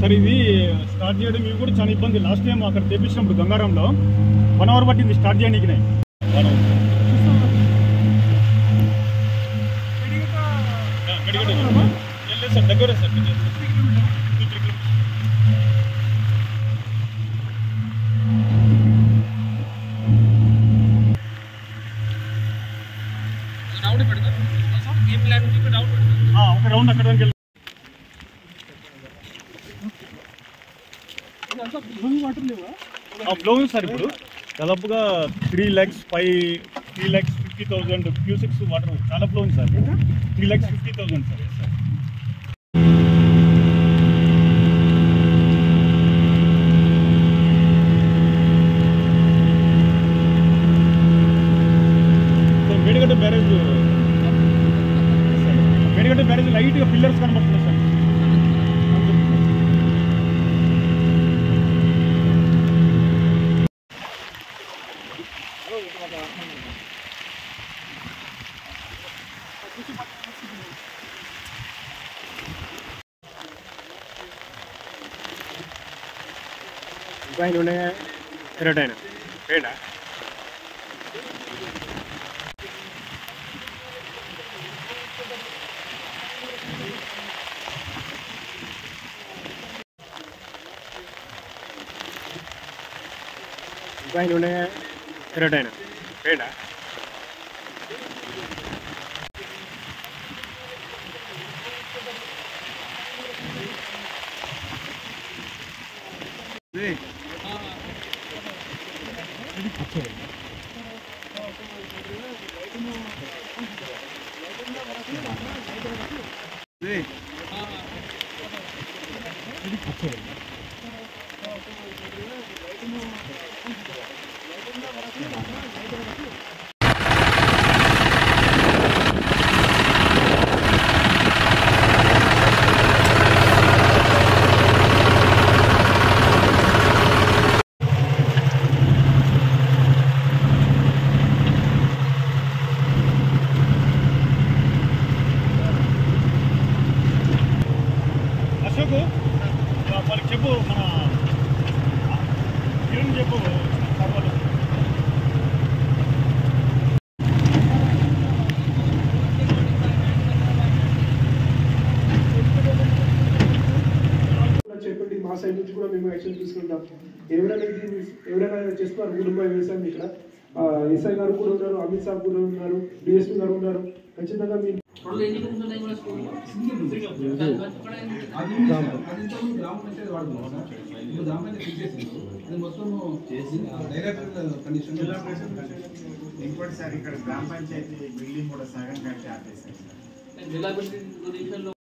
Sir ఇది start చేయడం ఇవి కూడా చాలా ఇబ్బంది. లాస్ట్ టైం అక్కడ తెప్పించినప్పుడు గంగారంలో 1 అవర్ పట్టింది స్టార్ట్ చేయడానికి. సార్ దగ్గర సార్ ఒక రౌండ్ అక్కడ ఫ్లోయింగ్ సార్ ఇప్పుడు దాదాపుగా 3,50,000 క్యూసెక్స్ వాటర్ చాలా flowing sir. 3,50,000 sir. Medigadda barrage లైట్గా పిల్లర్స్ కనబడుతుంది సార్. ఆయన ఉన్నాయా ఎరటైనా వేడా ఆయన ఉన్నాయా ఎరటైనా వేడా వాళ్ళకి చెప్పు, మన కిరణ్ చెప్పు సార్ వాళ్ళు. చెప్పండి, మా సైడ్ నుంచి కూడా మేము యాక్షన్ తీసుకుంటాం. ఎవరైనా చేస్తున్నారు కుటుంబ వ్యవసాయం ఇక్కడ. ఎస్ఐ గారు కూడా ఉన్నారు, అమిత్ షా కూడా ఉన్నారు, డిఎస్పీ గారు ఉన్నారు. ఖచ్చితంగా మీరు ఇంకోటి సార్ ఇక్కడ గ్రామ పంచాయతీ బిల్డింగ్ కూడా సగం కట్టి ఆపేశారు.